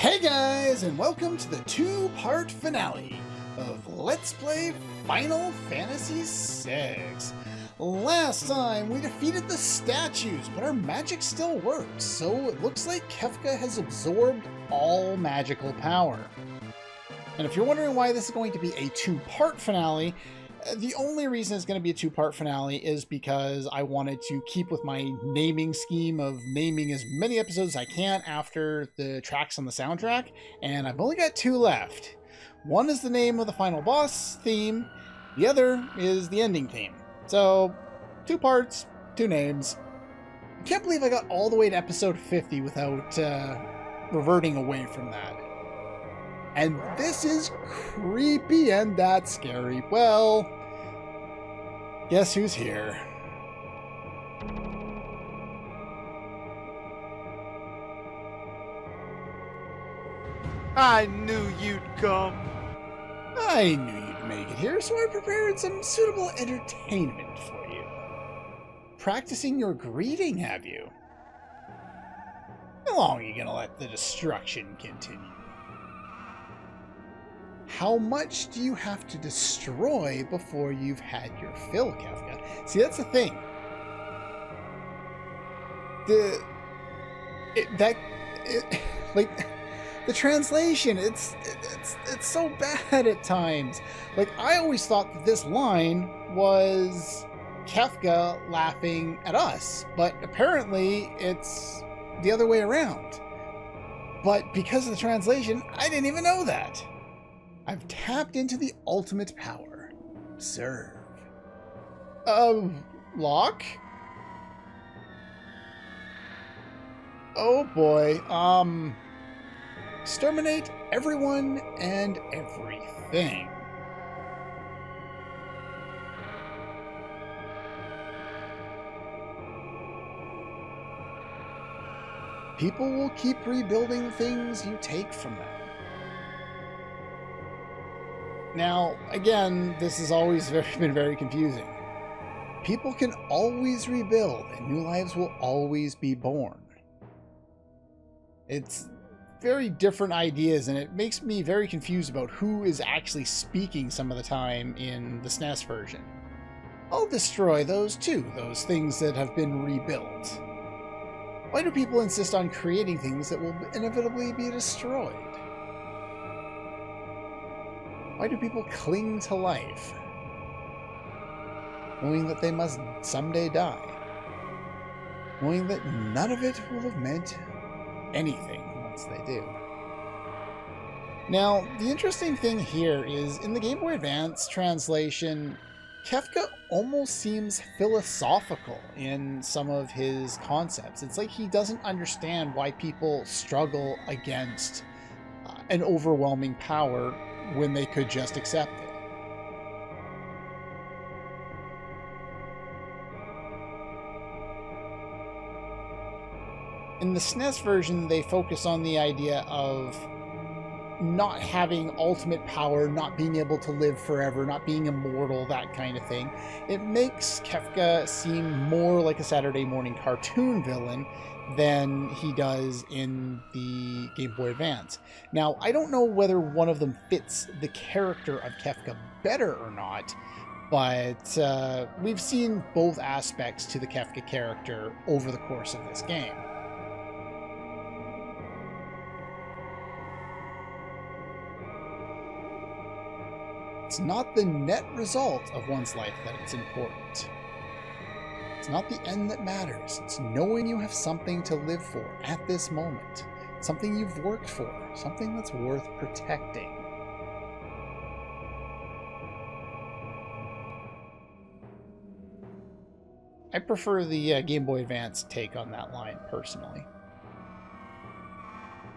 Hey guys, and welcome to the two-part finale of Let's Play Final Fantasy VI. Last time we defeated the statues, but our magic still works, so it looks like Kefka has absorbed all magical power. And if you're wondering why this is going to be a two-part finale, the only reason it's going to be a two-part finale is because I wanted to keep with my naming scheme of naming as many episodes as I can after the tracks on the soundtrack, and I've only got two left. One is the name of the final boss theme, the other is the ending theme. So, two parts, two names. I can't believe I got all the way to episode 50 without reverting away from that. And this is creepy and that's scary. Well, guess who's here? I knew you'd come. I knew you'd make it here, so I prepared some suitable entertainment for you. Practicing your greeting, have you? How long are you gonna let the destruction continue? How much do you have to destroy before you've had your fill, Kefka? See, that's the thing. The translation, it's so bad at times. Like, I always thought that this line was Kefka laughing at us, but apparently it's the other way around. But because of the translation, I didn't even know that. I've tapped into the ultimate power. Observe. Lock? Oh boy. Exterminate everyone and everything. People will keep rebuilding things you take from them. Now, again, this has always been very confusing. People can always rebuild, and new lives will always be born. It's very different ideas, and it makes me very confused about who is actually speaking some of the time in the SNES version. I'll destroy those too, those things that have been rebuilt. Why do people insist on creating things that will inevitably be destroyed? Why do people cling to life, knowing that they must someday die, knowing that none of it will have meant anything once they do? Now, the interesting thing here is, in the Game Boy Advance translation, Kefka almost seems philosophical in some of his concepts. It's like he doesn't understand why people struggle against an overwhelming power when they could just accept it. In the SNES version, they focus on the idea of not having ultimate power, not being able to live forever, not being immortal, that kind of thing. It makes Kefka seem more like a Saturday morning cartoon villain than he does in the Game Boy Advance. Now, I don't know whether one of them fits the character of Kefka better or not, but we've seen both aspects to the Kefka character over the course of this game. It's not the net result of one's life that is important. It's not the end that matters. It's knowing you have something to live for at this moment. Something you've worked for. Something that's worth protecting. I prefer the Game Boy Advance take on that line, personally.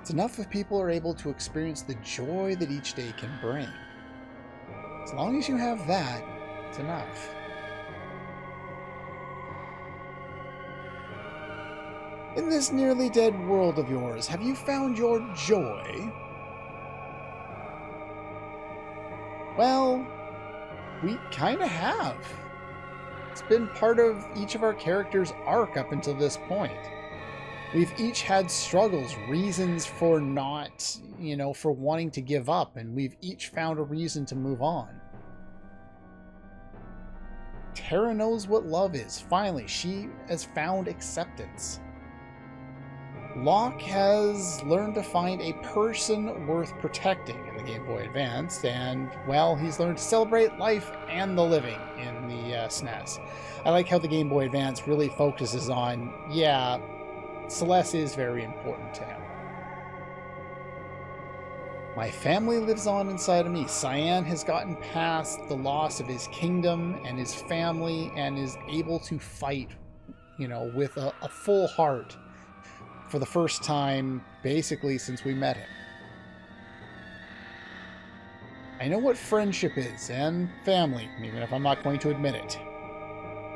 It's enough if people are able to experience the joy that each day can bring. As long as you have that, it's enough. In this nearly dead world of yours, have you found your joy? Well, we kinda have. It's been part of each of our characters' arc up until this point. We've each had struggles, reasons for not, for wanting to give up, and we've each found a reason to move on. Tara knows what love is. Finally, she has found acceptance. Locke has learned to find a person worth protecting in the Game Boy Advance, and, well, he's learned to celebrate life and the living in the SNES. I like how the Game Boy Advance really focuses on, yeah, Celeste is very important to him. My family lives on inside of me. Cyan has gotten past the loss of his kingdom and his family and is able to fight, with a full heart for the first time, basically, since we met him. I know what friendship is and family, even if I'm not going to admit it.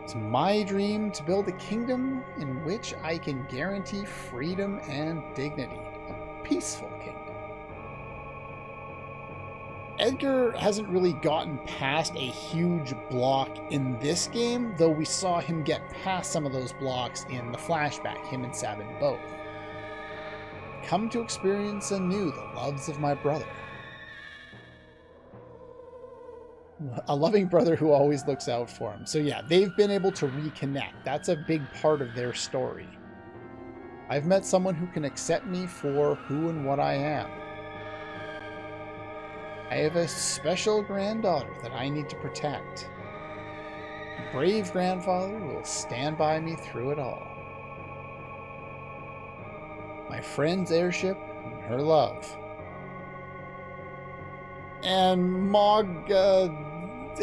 It's my dream to build a kingdom in which I can guarantee freedom and dignity. A peaceful kingdom. Edgar hasn't really gotten past a huge block in this game, though we saw him get past some of those blocks in the flashback, him and Sabin both. Come to experience anew the loves of my brother. A loving brother who always looks out for him. So yeah, they've been able to reconnect. That's a big part of their story. I've met someone who can accept me for who and what I am. I have a special granddaughter that I need to protect. A brave grandfather who will stand by me through it all. My friend's airship and her love. And Mog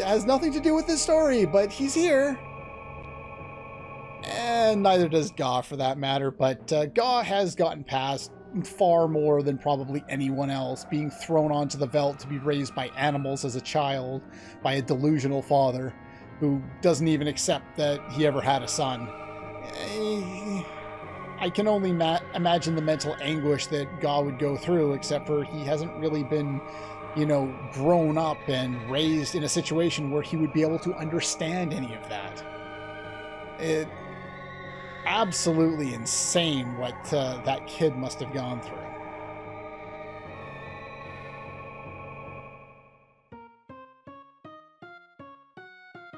has nothing to do with this story, but he's here. And neither does Ga, for that matter, but Ga has gotten past far more than probably anyone else, being thrown onto the veldt to be raised by animals as a child, by a delusional father who doesn't even accept that he ever had a son. I can only imagine the mental anguish that Ga would go through, except for he hasn't really been, grown up and raised in a situation where he would be able to understand any of that. It absolutely insane what that kid must have gone through.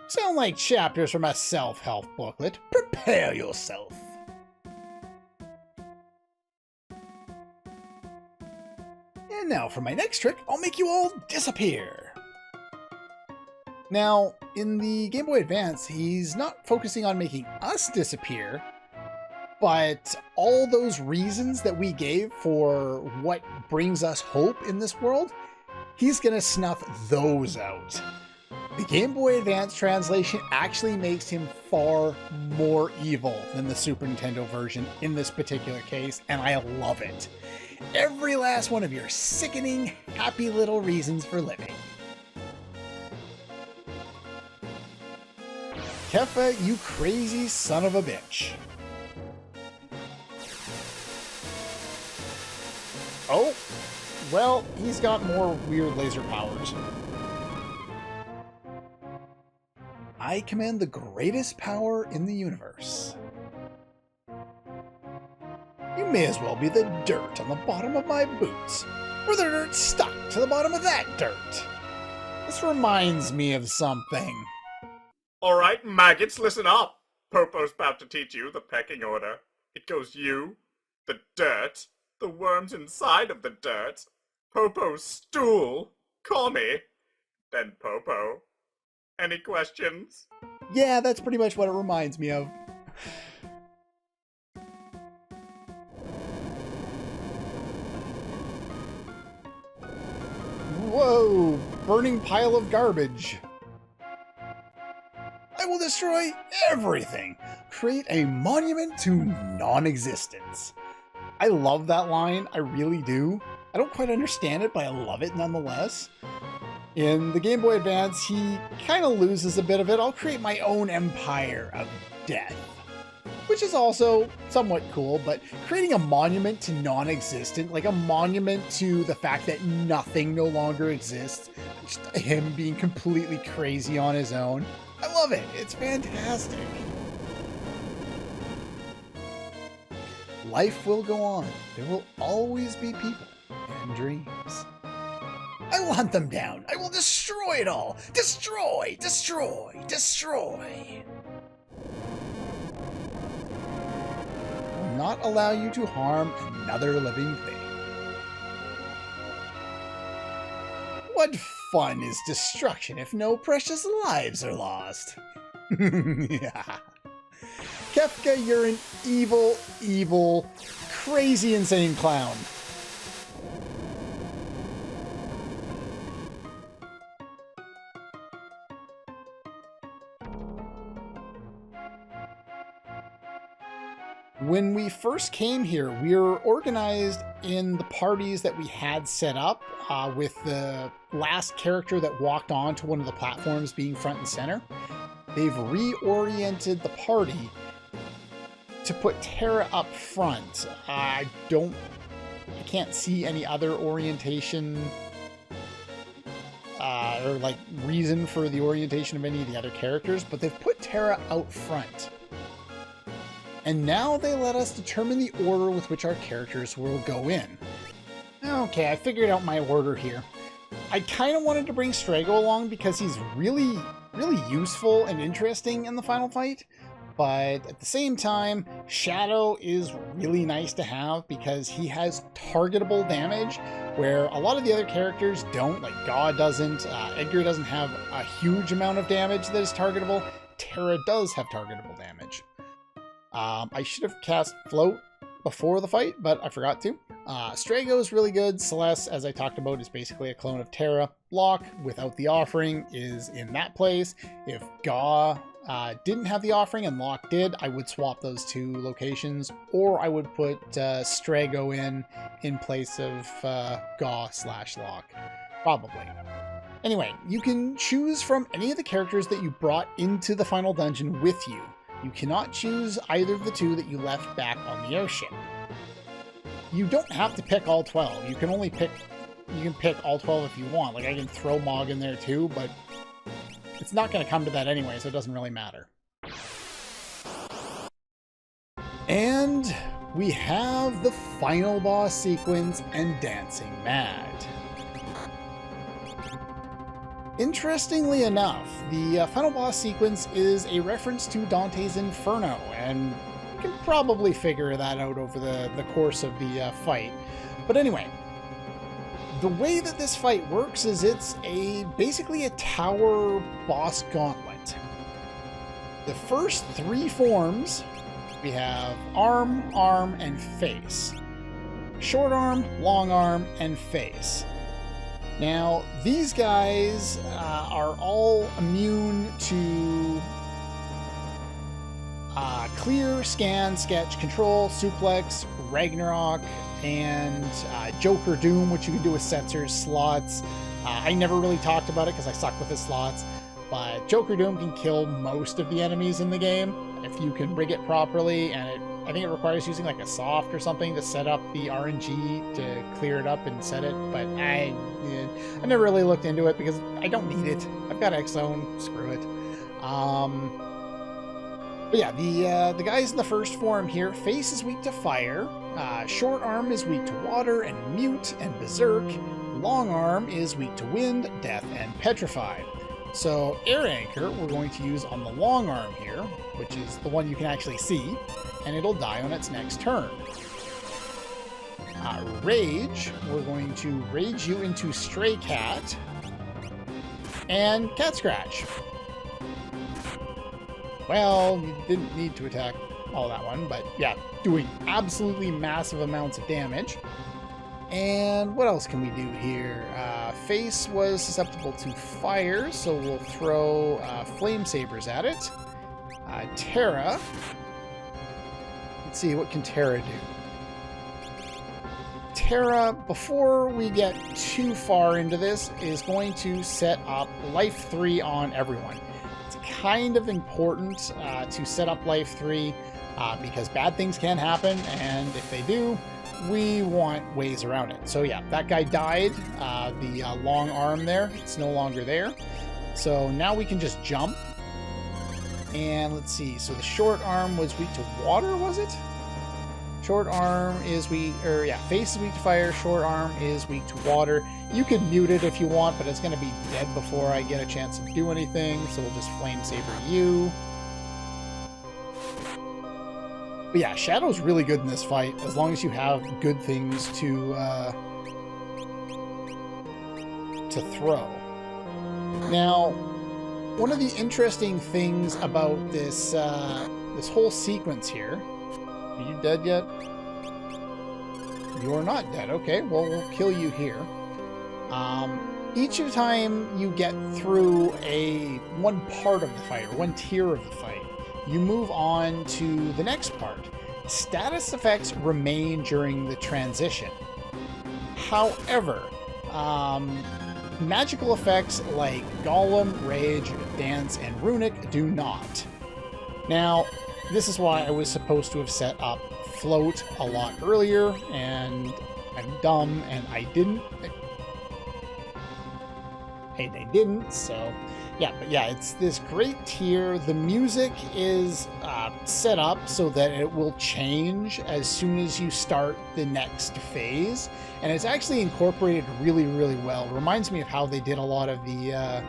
Sound like chapters from a self-help booklet. Prepare yourself. And now for my next trick, I'll make you all disappear. Now, in the Game Boy Advance, he's not focusing on making us disappear, but all those reasons that we gave for what brings us hope in this world, he's gonna snuff those out. The Game Boy Advance translation actually makes him far more evil than the Super Nintendo version in this particular case, and I love it. Every last one of your sickening, happy little reasons for living. Kefka, you crazy son of a bitch. Oh, well, he's got more weird laser powers. I command the greatest power in the universe. You may as well be the dirt on the bottom of my boots, or the dirt stuck to the bottom of that dirt. This reminds me of something. All right, maggots, listen up. Popo's about to teach you the pecking order. It goes you, the dirt, the worms inside of the dirt, Popo's stool, call me, then Popo. Any questions? Yeah, that's pretty much what it reminds me of. Whoa, burning pile of garbage. I will destroy everything. Create a monument to non-existence. I love that line, I really do. I don't quite understand it, but I love it nonetheless. In the Game Boy Advance, he kind of loses a bit of it. I'll create my own empire of death. Which is also somewhat cool, but creating a monument to non-existent, like a monument to the fact that nothing no longer exists, just him being completely crazy on his own. I love it. It's fantastic. life will go on. There will always be people and dreams. I will hunt them down. I will destroy it all. Destroy, destroy, destroy. I will not allow you to harm another living thing. What fun is destruction if no precious lives are lost? Yeah. Kefka, you're an evil, evil, crazy, insane clown. When we first came here, we were organized in the parties that we had set up, with the last character that walked onto one of the platforms being front and center. They've reoriented the party to put Terra up front. I can't see any other orientation or like reason for the orientation of any of the other characters, but they've put Terra out front. And now they let us determine the order with which our characters will go in. Okay, I figured out my order here. I kind of wanted to bring Strago along because he's really useful and interesting in the final fight. But at the same time, Shadow is really nice to have because he has targetable damage where a lot of the other characters don't. Like God doesn't, Edgar doesn't have a huge amount of damage that is targetable. Terra does have targetable damage. I should have cast Float before the fight, but I forgot to. Strago is really good. Celeste, as I talked about, is basically a clone of Terra. Locke, without the offering, is in that place. If Gaw didn't have the offering and Locke did, I would swap those two locations, or I would put Strago in place of Gaw/Locke. Probably. Anyway, you can choose from any of the characters that you brought into the final dungeon with you. You cannot choose either of the two that you left back on the airship. You don't have to pick all 12. You can pick all 12 if you want. Like, I can throw Mog in there too, but it's not going to come to that anyway, so it doesn't really matter. And we have the final boss sequence and Dancing Mad. Interestingly enough, the final boss sequence is a reference to Dante's Inferno, and you can probably figure that out over the course of the fight. But anyway, the way that this fight works is it's basically a tower boss gauntlet. The first three forms, we have arm, arm, and face. Short arm, long arm, and face. Now, these guys are all immune to clear, scan, sketch, control, suplex, Ragnarok, and Joker Doom, which you can do with sensors, slots. I never really talked about it because I suck with the slots, but Joker Doom can kill most of the enemies in the game if you can rig it properly, and I think it requires using like a soft or something to set up the RNG to clear it up and set it, but I never really looked into it because I don't need it. I've got X-Zone, screw it. But yeah, the guys in the first form here, Face is weak to fire, Short Arm is weak to water and mute and berserk, Long Arm is weak to wind, death, and petrified. So Air Anchor we're going to use on the Long Arm here, which is the one you can actually see, and it'll die on its next turn. Rage, we're going to rage you into Stray Cat and Cat Scratch. Well, you didn't need to attack all that one, but yeah, doing absolutely massive amounts of damage. And what else can we do here? Face was susceptible to fire, so we'll throw Flame Sabers at it. Terra. Let's see, what can Terra do? Terra, before we get too far into this, is going to set up Life 3 on everyone. It's kind of important to set up Life 3 because bad things can happen, and if they do, we want ways around it. So yeah, that guy died. The long arm there, it's no longer there. So now we can just jump. And let's see, so the short arm was weak to water, was it? I'm Short arm is weak, or yeah, face is weak to fire, short arm is weak to water. You can mute it if you want, but it's going to be dead before I get a chance to do anything, so we'll just Flame Saber you. But yeah, Shadow's really good in this fight, as long as you have good things to throw. Now, one of the interesting things about this this whole sequence here... Are you dead yet? You're not dead. Okay, well, we'll kill you here. Each time you get through one part of the fight, or one tier of the fight, you move on to the next part. Status effects remain during the transition. However, magical effects like Golem, Rage, Dance, and Runic do not. Now, this is why I was supposed to have set up Float a lot earlier, and I'm dumb, and I didn't. And I didn't, so... Yeah, but yeah, it's this great tier. The music is set up so that it will change as soon as you start the next phase, and it's actually incorporated really, really well. It reminds me of how they did a lot of the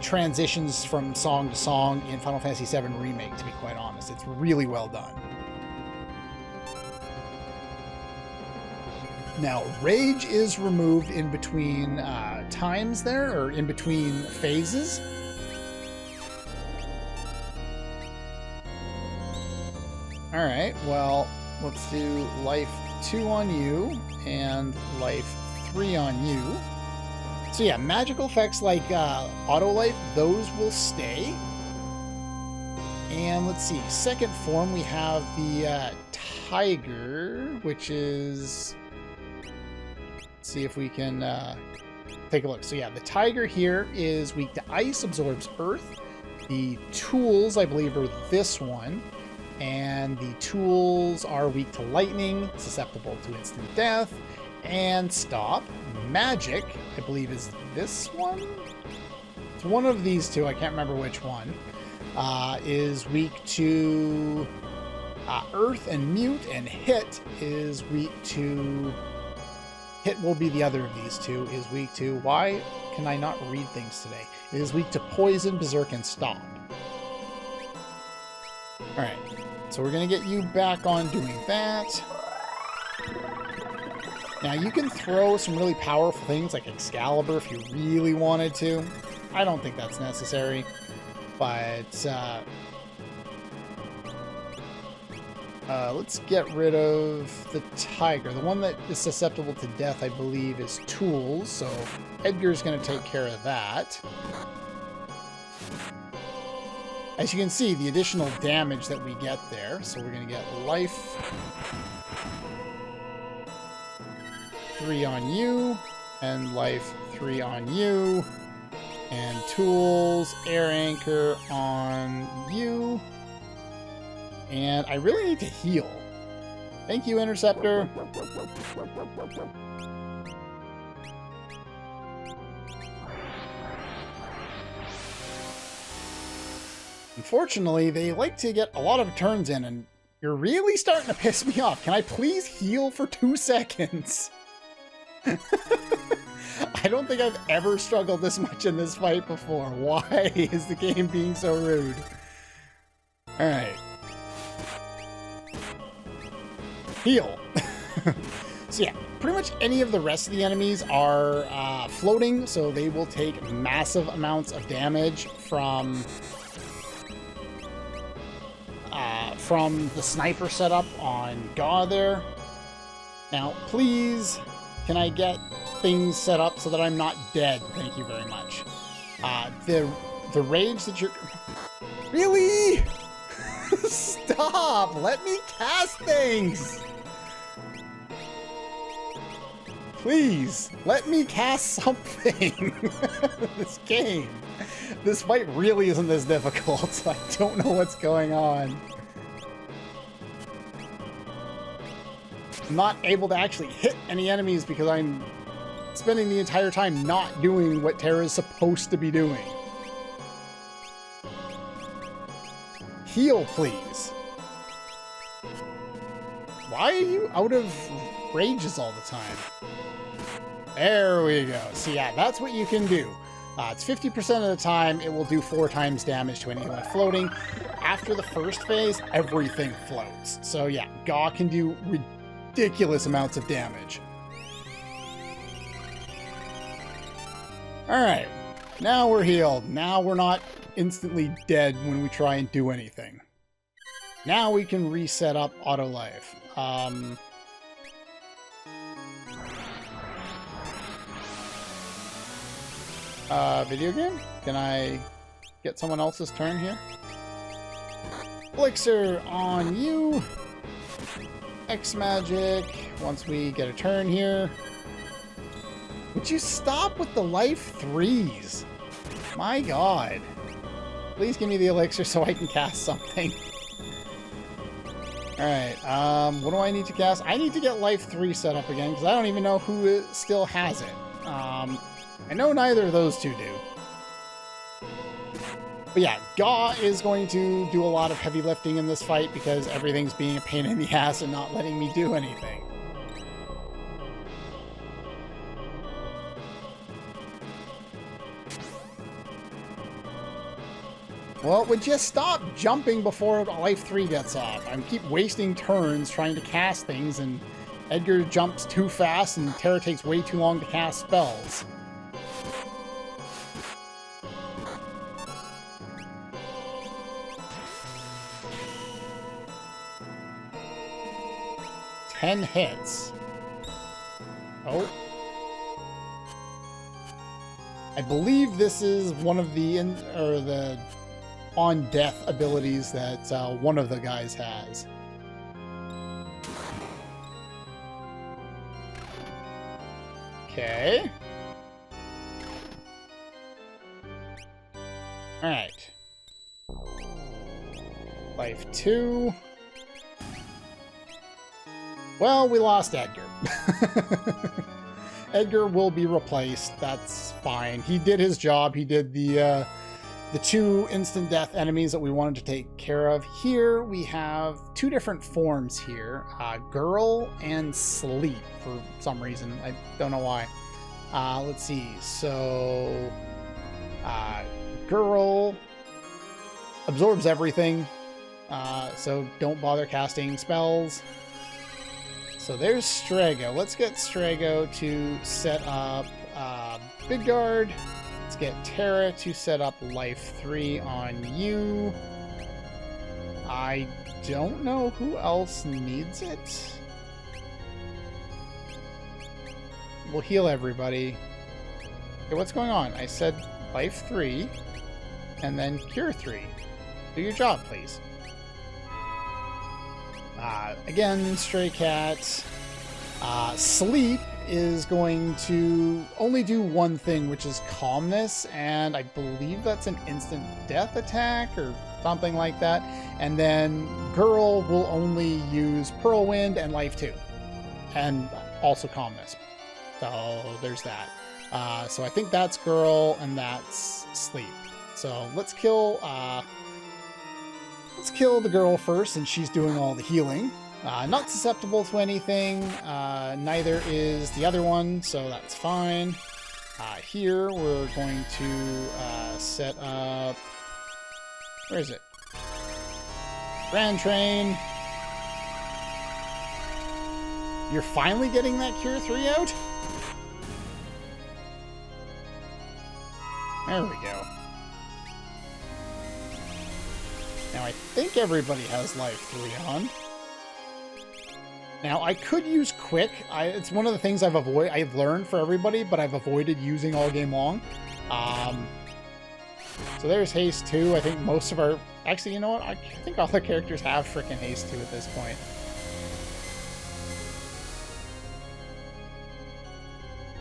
transitions from song to song in Final Fantasy VII Remake, to be quite honest. It's really well done. Now, Rage is removed in between times there, or in between phases. Alright, well, let's do Life 2 on you, and Life 3 on you. So yeah, magical effects like Auto Life, those will stay. And let's see, second form, we have the Tiger, which is... Let's see if we can take a look. So yeah, the Tiger here is weak to Ice, absorbs Earth. The Tools, I believe, are this one. And the Tools are weak to Lightning, susceptible to instant death. And Stop. Magic, I believe, is this one? It's one of these two, I can't remember which one. Is weak to Earth and Mute, and Hit is weak to... Hit will be the other of these two, is weak to... Why can I not read things today? It is weak to Poison, Berserk, and Stop. Alright, so we're going to get you back on doing that. Now, you can throw some really powerful things like Excalibur if you really wanted to. I don't think that's necessary, but let's get rid of the Tiger. The one that is susceptible to death, I believe, is Tools, so Edgar's going to take care of that. As you can see, the additional damage that we get there, so we're going to get Life 3 on you, and Life 3 on you, and Tools, Air Anchor on you, and I really need to heal. Thank you, Interceptor. Unfortunately, they like to get a lot of turns in, and you're really starting to piss me off. Can I please heal for 2 seconds? I don't think I've ever struggled this much in this fight before. Why is the game being so rude? Alright. Heal. So yeah, pretty much any of the rest of the enemies are floating, so they will take massive amounts of damage from the sniper setup on Gaw there. Now, please, can I get things set up so that I'm not dead? Thank you very much. The rage that you're... Really? Stop! Let me cast things! Please, let me cast something! This game. This fight really isn't this difficult. I don't know what's going on. I'm not able to actually hit any enemies because I'm spending the entire time not doing what Terra is supposed to be doing. Heal, please. Why are you out of rages all the time? There we go. So yeah, that's what you can do. It's 50% of the time, it will do 4 times damage to anyone floating. After the first phase, everything floats. So yeah, Gaw can do ridiculous amounts of damage. Alright, now we're healed. Now we're not instantly dead when we try and do anything. Now we can reset up auto life. Video game? Can I get someone else's turn here? Elixir on you. X magic. Once we get a turn here. Would you stop with the life 3s? My god. Please give me the elixir so I can cast something. Alright, what do I need to cast? I need to get life 3 set up again, because I don't even know who still has it. I know neither of those two do. But yeah, Gaw is going to do a lot of heavy lifting in this fight, because everything's being a pain in the ass and not letting me do anything. Well, would you stop jumping before life 3 gets off? I keep wasting turns trying to cast things, and Edgar jumps too fast, and Terra takes way too long to cast spells. Ten hits. Oh. I believe this is one of the on death abilities that one of the guys has. Okay. Alright. Life 2. Well, we lost Edgar. Edgar will be replaced. That's fine. He did his job. He did the 2 instant death enemies that we wanted to take care of. Here we have 2 different forms here. Girl and Sleep for some reason. I don't know why. Let's see. So, Girl absorbs everything. So don't bother casting spells. So there's Strago. Let's get Strago to set up Big Guard. Let's get Terra to set up life 3 on you. I don't know who else needs it. We'll heal everybody. Okay, what's going on? I said life 3 and then cure 3. Do your job, please. Again, Stray Cat. Sleep is going to only do one thing, which is calmness, and I believe that's an instant death attack or something like that. And then Girl will only use Whirlwind and life 2, and also calmness. So there's that. So I think that's Girl and that's Sleep. So let's kill the Girl first, since she's doing all the healing. Not susceptible to anything, neither is the other one, so that's fine. Here we're going to set up... Where is it? Grand Train. You're finally getting that Cure 3 out? There we go. Now I think everybody has life 3 on. Now I could use Quick. It's one of the things I've learned for everybody, but I've avoided using all game long. So there's Haste 2. I think most of our... Actually, you know what? I think all the characters have frickin' Haste 2 at this point.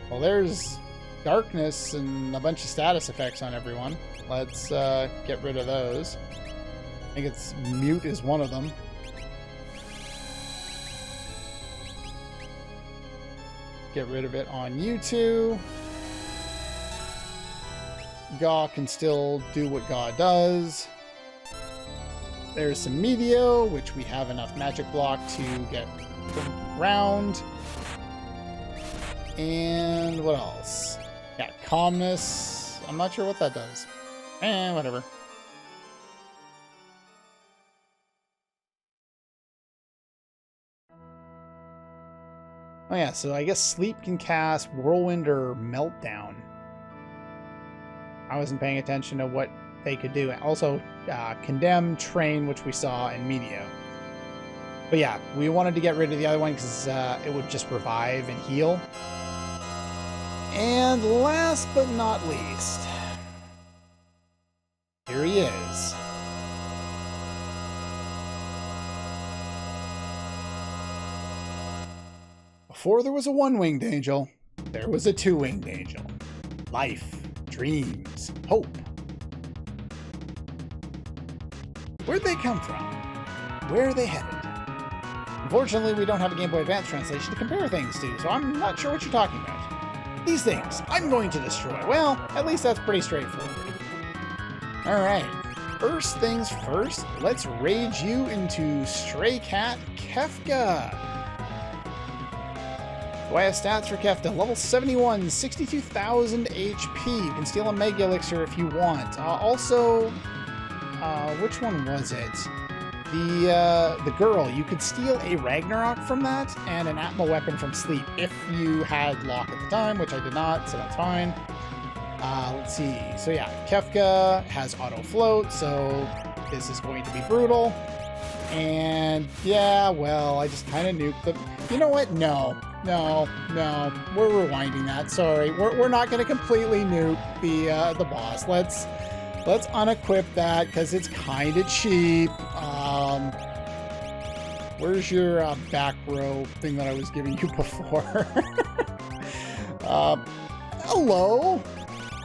Well, there's Darkness and a bunch of status effects on everyone. Let's get rid of those. I think it's Mute is one of them. Get rid of it on you two. Gaw can still do what Gaw does. There's some Medio, which we have enough magic block to get Round. And what else? Yeah, calmness. I'm not sure what that does. Whatever. Oh yeah, so I guess sleep can cast whirlwind or meltdown. I wasn't paying attention to what they could do. Also, condemn, train, which we saw in media. But yeah, we wanted to get rid of the other one because it would just revive and heal. And last but not least, here he is. Before there was a one-winged angel, there was a two-winged angel. Life, dreams, hope. Where'd they come from? Where are they headed? Unfortunately, we don't have a Game Boy Advance translation to compare things to, so I'm not sure what you're talking about. These things, I'm going to destroy. Well, at least that's pretty straightforward. Alright, first things first, let's raid you into Stray Cat Kefka. Do I have stats for Kefka? Level 71, 62,000 HP. You can steal a Mega Elixir if you want. Also, which one was it? The girl. You could steal a Ragnarok from that and an Atma weapon from Sleep if you had Lock at the time, which I did not, so that's fine. Let's see. So yeah, Kefka has auto float, so this is going to be brutal. And yeah, well, I just kind of nuked the... You know what? No. We're rewinding that. Sorry. We're not going to completely nuke the boss. Let's unequip that because it's kind of cheap. Where's your back row thing that I was giving you before? Hello?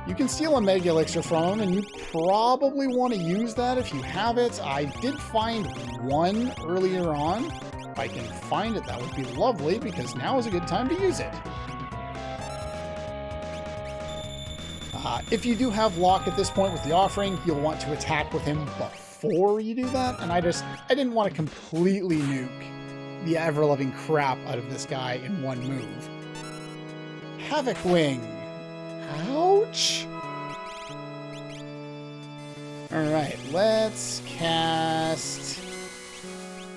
You can steal a Mega Elixir from him, and you probably want to use that if you have it. I did find one earlier on. If I can find it, that would be lovely, because now is a good time to use it. If you do have Lock at this point with the offering, you'll want to attack with him before you do that, and I didn't want to completely nuke the ever-loving crap out of this guy in one move. Havoc Wing. Ouch! Alright, let's cast...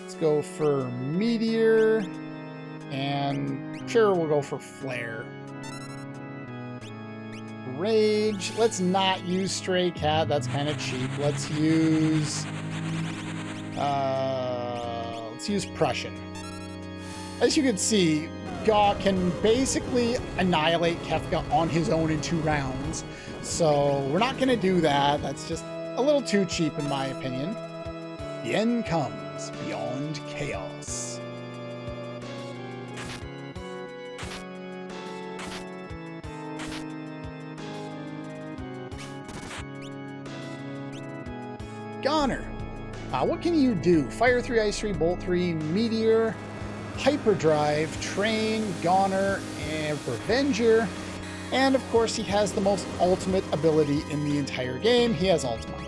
Let's go for Meteor, and sure, we'll go for Flare. Rage. Let's not use Stray Cat. That's kind of cheap. Let's use Prussian. As you can see, Gaw can basically annihilate Kefka on his own in 2 rounds. So we're not going to do that. That's just a little too cheap in my opinion. The end comes beyond chaos. Goner. What can you do? Fire 3, Ice 3, Bolt 3, Meteor, Hyperdrive, Train, Goner, and Revenger. And of course, he has the most ultimate ability in the entire game. He has Ultimate.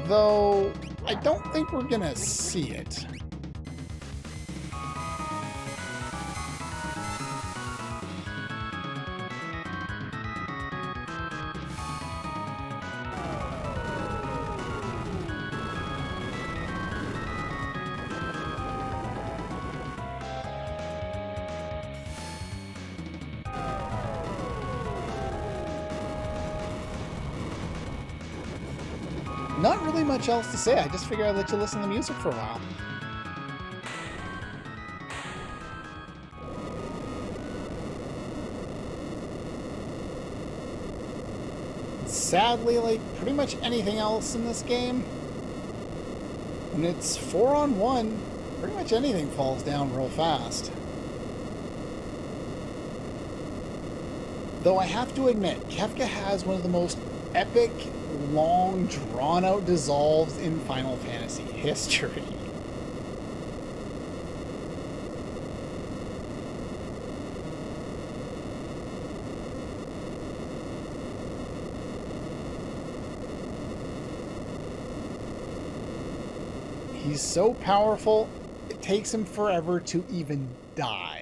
Though, I don't think we're gonna see it. Not really much else to say. I just figured I'd let you listen to the music for a while. Sadly, like pretty much anything else in this game, when it's 4-on-1, pretty much anything falls down real fast. Though I have to admit, Kefka has one of the most epic, long, drawn-out dissolves in Final Fantasy history. He's so powerful, it takes him forever to even die.